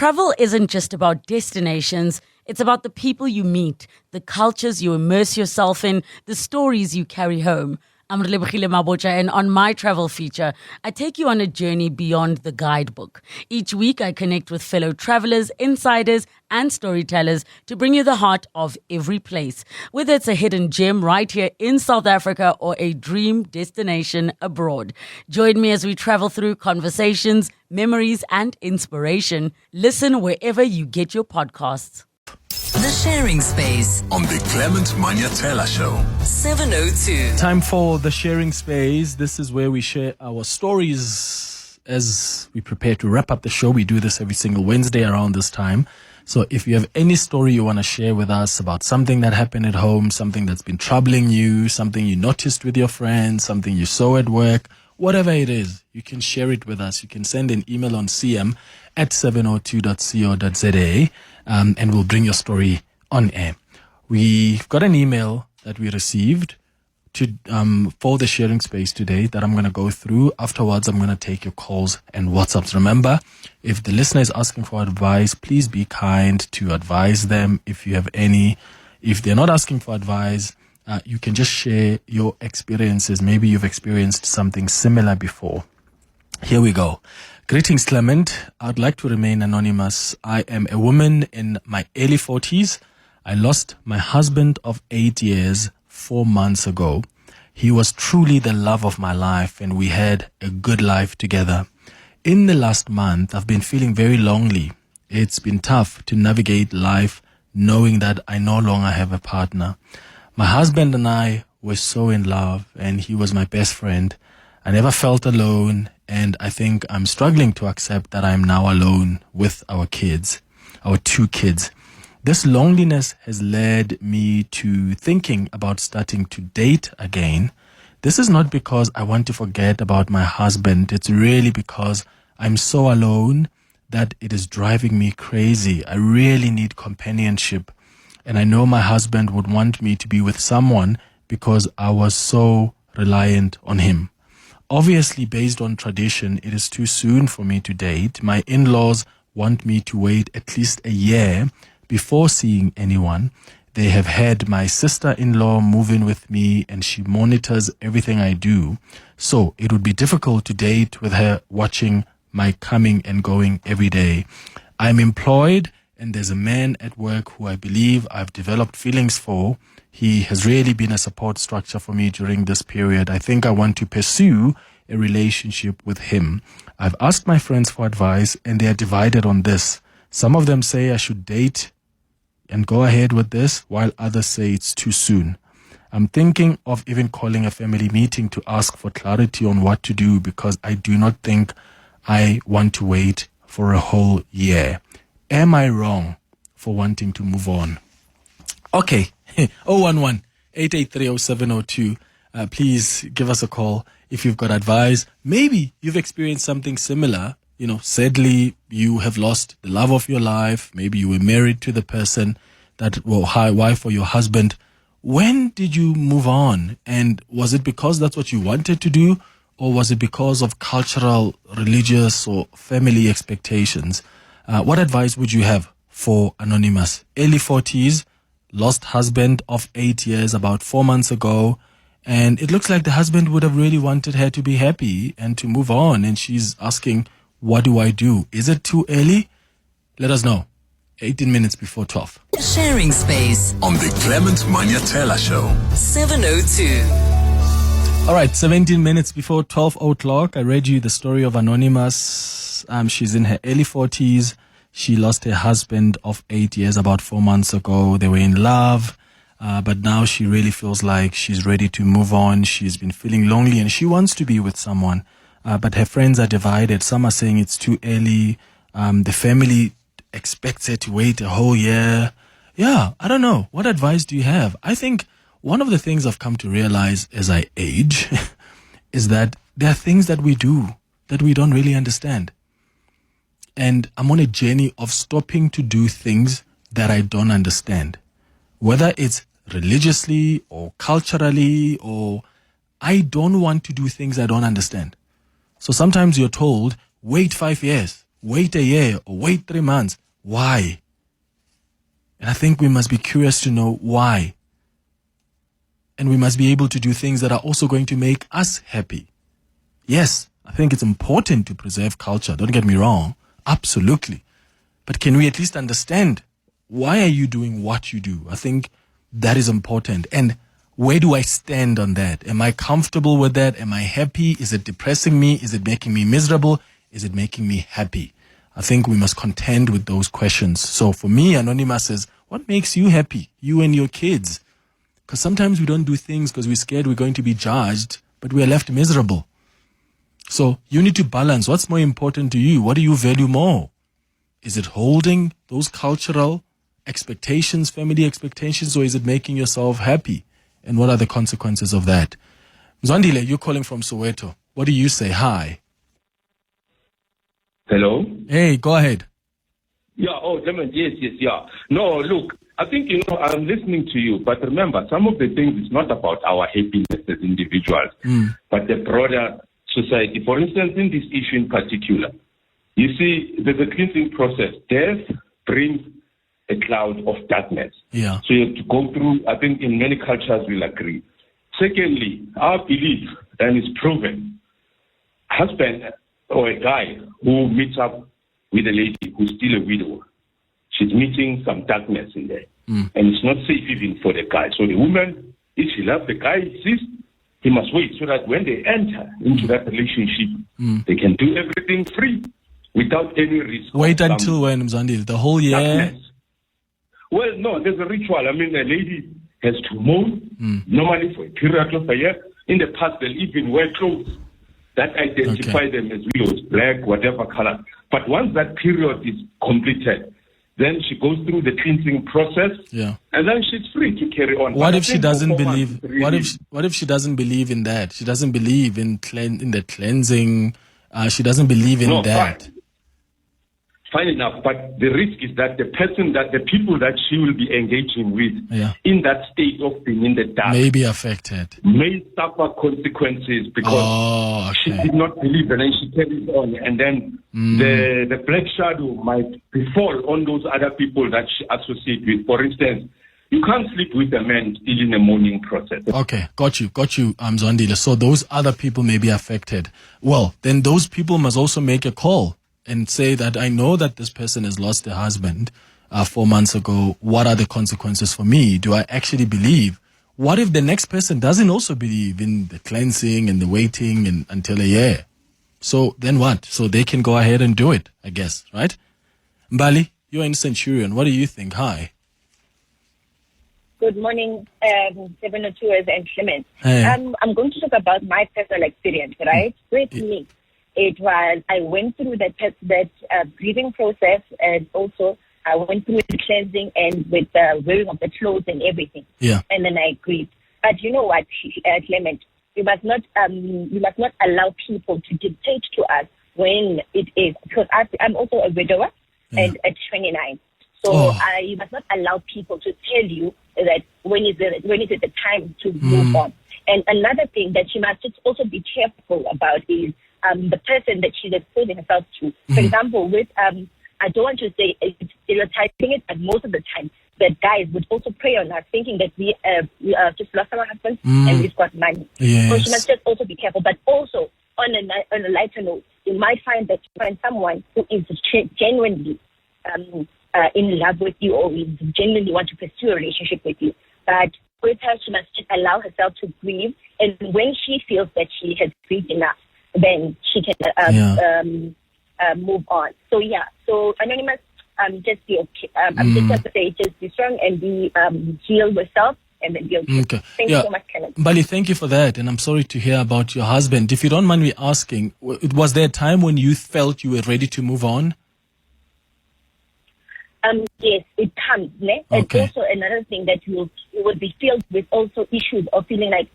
travel isn't just about destinations, it's about the people you meet, the cultures you immerse yourself in, the stories you carry home. I'm Relebogile Mabocha, and on my travel feature, I take you on a journey beyond the guidebook. Each week, I connect with fellow travelers, insiders, and storytellers to bring you the heart of every place. Whether it's a hidden gem right here in South Africa or a dream destination abroad. Join me as we travel through conversations, memories, and inspiration. Listen wherever you get your podcasts. The Sharing Space on the Clement Manyathela Show. 702. Time for the Sharing Space. This is where we share our stories as we prepare to wrap up the show. We do this every single Wednesday around this time. So if you have any story you want to share with us about something that happened at home, something that's been troubling you, something you noticed with your friends, something you saw at work, whatever it is, you can share it with us. You can send an email on cm@702.co.za. And we'll bring your story on air. We've got an email that we received for the Sharing Space today that I'm going to go through. Afterwards, I'm going to take your calls and WhatsApps. Remember, if the listener is asking for advice, please be kind to advise them if you have any. If they're not asking for advice, you can just share your experiences. Maybe you've experienced something similar before. Here we go. Greetings, Clement. I'd like to remain anonymous. I am a woman in my early 40s. I lost my husband of 8 years 4 months ago. He was truly the love of my life and we had a good life together. In the last month, I've been feeling very lonely. It's been tough to navigate life knowing that I no longer have a partner. My husband and I were so in love and he was my best friend. I never felt alone, and I think I'm struggling to accept that I'm now alone with our kids, our 2 kids. This loneliness has led me to thinking about starting to date again. This is not because I want to forget about my husband. It's really because I'm so alone that it is driving me crazy. I really need companionship, and I know my husband would want me to be with someone because I was so reliant on him. Obviously, based on tradition, it is too soon for me to date. My in-laws want me to wait at least a year before seeing anyone. They have had my sister-in-law move in with me and she monitors everything I do. So it would be difficult to date with her watching my coming and going every day. I'm employed and there's a man at work who I believe I've developed feelings for. He has really been a support structure for me during this period. I think I want to pursue a relationship with him. I've asked my friends for advice and they are divided on this. Some of them say I should date and go ahead with this, while others say it's too soon. I'm thinking of even calling a family meeting to ask for clarity on what to do because I do not think I want to wait for a whole year. Am I wrong for wanting to move on? Okay. 011-883-0702. Please give us a call if you've got advice. Maybe you've experienced something similar. Sadly, you have lost the love of your life. Maybe you were married to the person wife or your husband. When did you move on? And was it because that's what you wanted to do? Or was it because of cultural, religious, or family expectations? What advice would you have for Anonymous? Early 40s, lost husband of 8 years about 4 months ago. And it looks like the husband would have really wanted her to be happy and to move on. And she's asking, what do I do? Is it too early? Let us know. 18 minutes before 12. Sharing Space on the Clement Manyathela Show. 702. All right, 17 minutes before 12 o'clock. I read you the story of Anonymous. She's in her early 40s. She lost her husband of 8 years about 4 months ago. They were in love, but now she really feels like she's ready to move on. She's been feeling lonely and she wants to be with someone, but her friends are divided. Some are saying it's too early. The family expects her to wait a whole year. Yeah, I don't know. What advice do you have? I think one of the things I've come to realize as I age is that there are things that we do that we don't really understand. And I'm on a journey of stopping to do things that I don't understand. Whether it's religiously or culturally, or I don't want to do things I don't understand. So sometimes you're told, wait 5 years. wait a year or wait 3 months. Why? And I think we must be curious to know why. And we must be able to do things that are also going to make us happy. Yes, I think it's important to preserve culture. Don't get me wrong. Absolutely. But can we at least understand why are you doing what you do? I think that is important. And where do I stand on that? Am I comfortable with that? Am I happy? Is it depressing me? Is it making me miserable? Is it making me happy? I think we must contend with those questions. So for me, Anonymous says, what makes you happy? You and your kids. Because sometimes we don't do things because we're scared we're going to be judged, but we are left miserable. So you need to balance. What's more important to you? What do you value more? Is it holding those cultural expectations, family expectations, or is it making yourself happy? And what are the consequences of that? Mzwandile, you're calling from Soweto. What do you say? Hi. Hello? Hey, go ahead. Yeah, Clement, yes, yeah. No, look, I think, I'm listening to you, but remember, some of the things is not about our happiness as individuals, but the broader society. For instance, in this issue in particular, you see, there's a cleansing process. Death brings a cloud of darkness. Yeah. So you have to go through, I think in many cultures we'll agree. Secondly, our belief, and it's proven, husband or a guy who meets up with a lady who's still a widow, she's meeting some darkness in there. And it's not safe even for the guy. So the woman, if she loves the guy, insists, he must wait so that when they enter into that relationship, they can do everything free without any risk. Wait until when, Mzwandile? The whole year? Darkness. Well, no, there's a ritual. I mean, a lady has to mourn, normally for a period of a year. In the past, they'll even wear clothes that identify them as widows, black, whatever color. But once that period is completed, then she goes through the cleansing process, and then she's free to carry on. What if she doesn't believe? What if she doesn't believe in that? She doesn't believe in the cleansing. She doesn't believe in that. Fine enough, but the risk is that the people that she will be engaging with in that state of being in the dark may be affected, may suffer consequences because she did not believe, and then she carries on, and then the black shadow might befall on those other people that she associates with. For instance, you can't sleep with a man still in the mourning process. Okay, got you, Mzwandile. So those other people may be affected. Well, then those people must also make a call and say that I know that this person has lost their husband 4 months ago. What are the consequences for me? Do I actually believe? What if the next person doesn't also believe in the cleansing and the waiting and until a year? So then what? So they can go ahead and do it, I guess, right? Mbali, you're in Centurion. What do you think? Hi. Good morning, 702 and Clement. Hey. I'm going to talk about my personal experience, right? With me. I went through that grieving process, and also I went through the cleansing and with the wearing of the clothes and everything. Yeah. And then I grieved. But you know what, Clement, you must not allow people to dictate to us when it is, because I'm also a widower and at 29. So you must not allow people to tell you that when is it the time to move on. And another thing that you must just also be careful about is the person that she's exposing herself to. For example, with I don't want to say stereotyping it, but most of the time, that guys would also prey on us, thinking that we just lost our husband and we've got money. Yes. So she must just also be careful. But also, on a lighter note, you might find someone who is genuinely in love with you, or is genuinely want to pursue a relationship with you. But with her, she must just allow herself to grieve, and when she feels that she has grieved enough, then she can move on. So Anonymous, just be okay. I'm just going to say, just be strong and be heal yourself, and then be okay. Thank you so much, Kenneth. Bali, thank you for that, and I'm sorry to hear about your husband. If you don't mind me asking, was there a time when you felt you were ready to move on? Yes, it comes. Ne? And also another thing that you would be filled with also issues of feeling like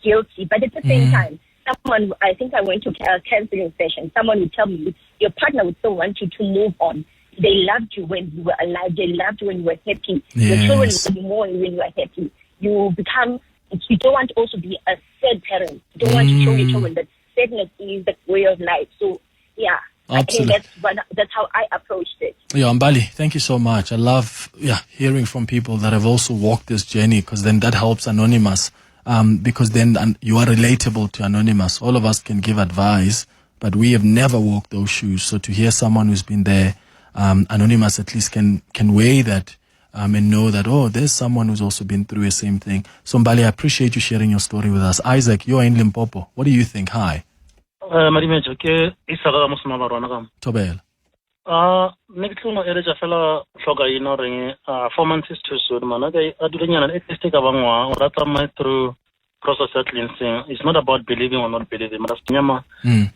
guilty, but at the same time, someone, I think I went to a counseling session, someone would tell me, your partner would still want you to move on. They loved you when you were alive. They loved you when you were happy. Your children will be more when you are happy. You don't want to also be a sad parent. You don't want to show your children that sadness is the way of life. So, Absolutely. I think that's how I approached it. Yeah, Mbali, thank you so much. I love hearing from people that have also walked this journey, because then that helps Anonymous. Because then you are relatable to Anonymous. All of us can give advice, but we have never walked those shoes. So to hear someone who's been there, Anonymous at least can weigh that and know that, oh, there's someone who's also been through the same thing. So Mbali, I appreciate you sharing your story with us. Isaac, you're in Limpopo. What do you think? Hi. Tobel. Ne ke tlo eletsa fela hloka ino reng 4 months is too soon man. Okay, a dulenyana at least ka bangwa o rata my through process of cleansing. It's not about believing or not believing. Mara nyama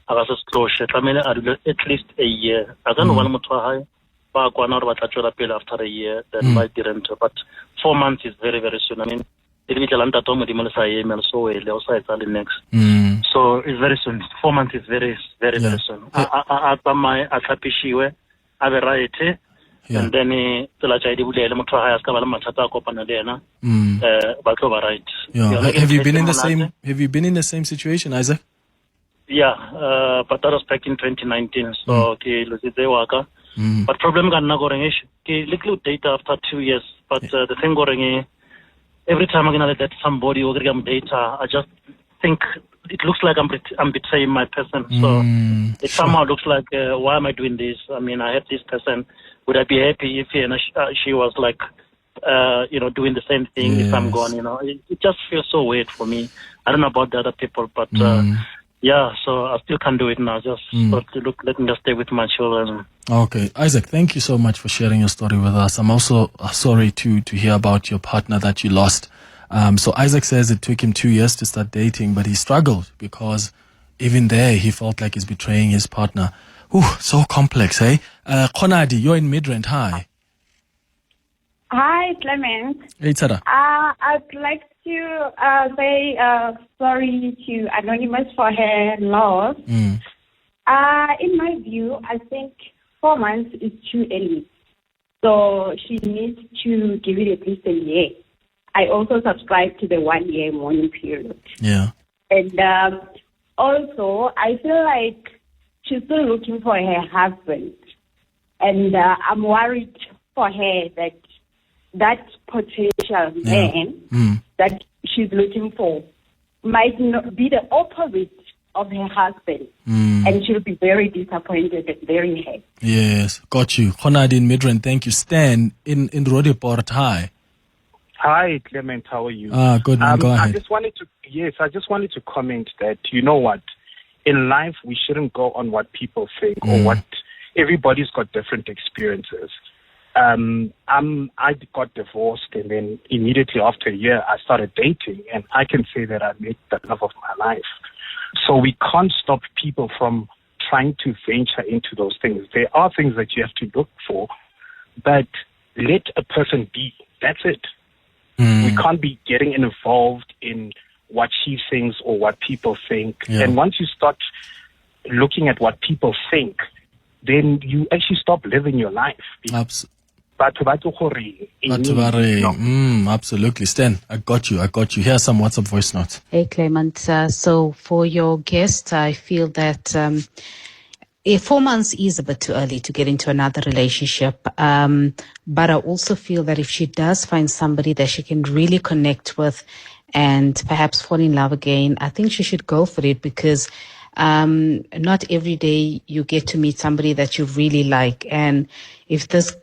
aga se closure tlamele a dule at least a year. Aga no bana motho ha ba kwa na re ba tla tswela pele after a year then by dirent. But 4 months is very very soon. I mean it will tell anta to modimo le sa yeme so we le o sa etsa le next. So it's very soon. 4 months is very very soon. A tsamai a tlhapishiwe a be right and then tsela tsa di bulele motho ha ya ska ba le mathata a kopana le yena ba tlo ba right. Have you been in the same situation, Isaac? Yeah, but that was back in 2019. So ke lositse waka. But problem ga nna go reng ke little data after 2 years, but the thing go reng every time I'm gonna let somebody or get data, I just think it looks like I'm betraying my person. So it somehow looks like, why am I doing this? I mean, I had this person. Would I be happy if she was like, doing the same thing if I'm gone? It just feels so weird for me. I don't know about the other people, but so I still can't do it now. Just let me just stay with my children. Okay, Isaac, thank you so much for sharing your story with us. I'm also sorry to hear about your partner that you lost. So Isaac says it took him 2 years to start dating, but he struggled because even there he felt like he's betraying his partner. So complex, hey? Konadi, you're in Midrand. Hi. Hi, Clement. Hey, Tara. I'd like to say sorry to Anonymous for her loss. In my view, I think 4 months is too early. So she needs to give it at least a year. I also subscribe to the 1 year mourning period. Yeah. And also, I feel like she's still looking for her husband. And I'm worried for her that potential man that she's looking for might not be the opposite of her husband. And she'll be very disappointed and very hurt. Yes, got you. Konadi in Midrand, thank you. Stan in Rodeport, hi. Hi, Clement. How are you? Good, man. Go ahead. I just wanted to comment that, you know what, in life we shouldn't go on what people think or what everybody's got different experiences. I got divorced, and then immediately after a year I started dating, and I can say that I met the love of my life. So we can't stop people from trying to venture into those things. There are things that you have to look for, but let a person be. That's it. We can't be getting involved in what she thinks or what people think. Yeah. And once you start looking at what people think, then you actually stop living your life. Absolutely. Stan, I got you. Here's some WhatsApp voice notes. Hey, Clement. So for your guest, I feel that 4 months is a bit too early to get into another relationship. But I also feel that if she does find somebody that she can really connect with and perhaps fall in love again, I think she should go for it, because not every day you get to meet somebody that you really like. And if this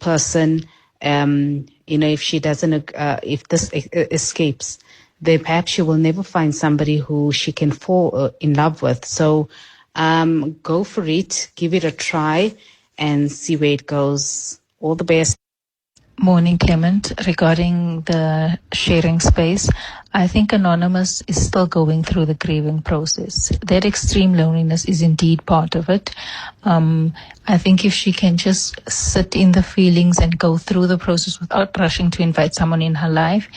person, if she doesn't, if this escapes, then perhaps she will never find somebody who she can fall in love with. So go for it, give it a try, and see where it goes. All the best. Morning, Clement. Regarding the sharing space, I think Anonymous is still going through the grieving process. That extreme loneliness is indeed part of it. I think if she can just sit in the feelings and go through the process without rushing to invite someone in her life,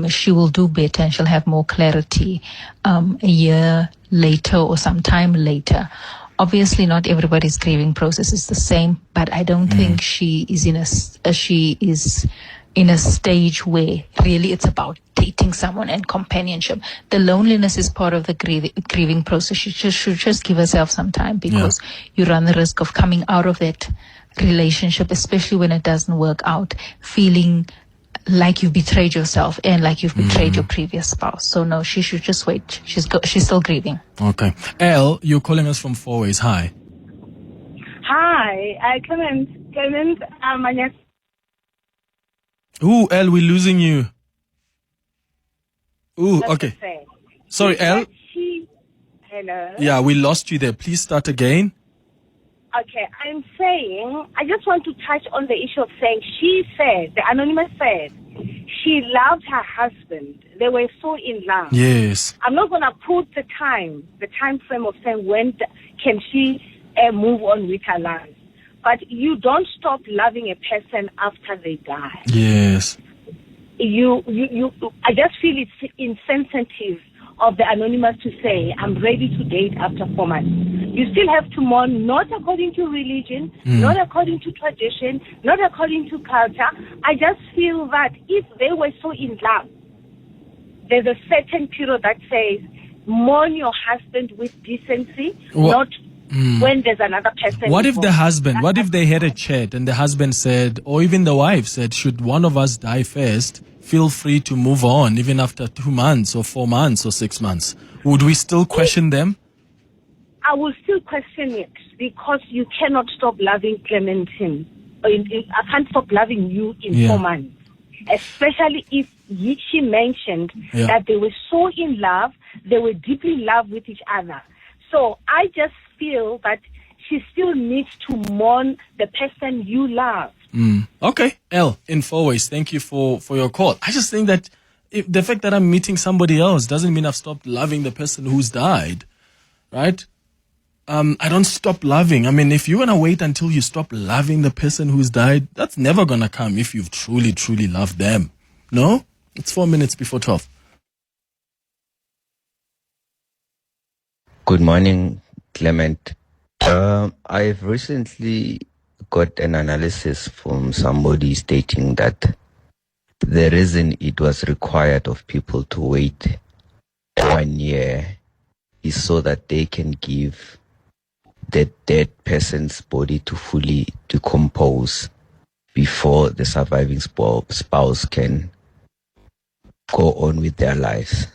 she will do better and she'll have more clarity a year later or some time later. Obviously, not everybody's grieving process is the same, but I don't think she is in a stage where really it's about dating someone and companionship. The loneliness is part of the grieving process. You should just give herself some time, because you run the risk of coming out of that relationship, especially when it doesn't work out, feeling like you've betrayed yourself and like you've betrayed your previous spouse. So no, she should just wait. She's still grieving. Okay. Elle, you're calling us from Four Ways. Hi. Hi, Clement Manyathela. Ooh, Elle, we're losing you. Ooh, okay. Sorry, Elle. Hello. Yeah, we lost you there. Please start again. Okay, I'm saying, I just want to touch on the issue of saying, she said, the anonymous said, she loved her husband. They were so in love. Yes. I'm not going to put the time frame of saying when can she move on with her life. But you don't stop loving a person after they die. Yes. I just feel it's insensitive of the anonymous to say, I'm ready to date after 4 months. You still have to mourn, not according to religion, not according to tradition, not according to culture. I just feel that if they were so in love, there's a certain period that says, mourn your husband with decency, not when there's another person. What if the husband, what if they had a chat and the husband said, or even the wife said, should one of us die first, feel free to move on, even after 2 months or 4 months or 6 months? Would we still question them? I will still question it, because you cannot stop loving Clementine. I can't stop loving you in 4 months. Especially if she mentioned that they were so in love, they were deeply in love with each other. So I just feel that she still needs to mourn the person you love. Okay, Elle, in Four Ways, thank you for your call. I just think that if the fact that I'm meeting somebody else doesn't mean I've stopped loving the person who's died, right? I don't stop loving. I mean, if you're going to wait until you stop loving the person who's died, that's never going to come if you've truly, truly loved them. No? It's 4 minutes before 12. Good morning, Clement. I've recently got an analysis from somebody stating that the reason it was required of people to wait 1 year is so that they can give the dead person's body to fully decompose before the surviving spouse can go on with their lives.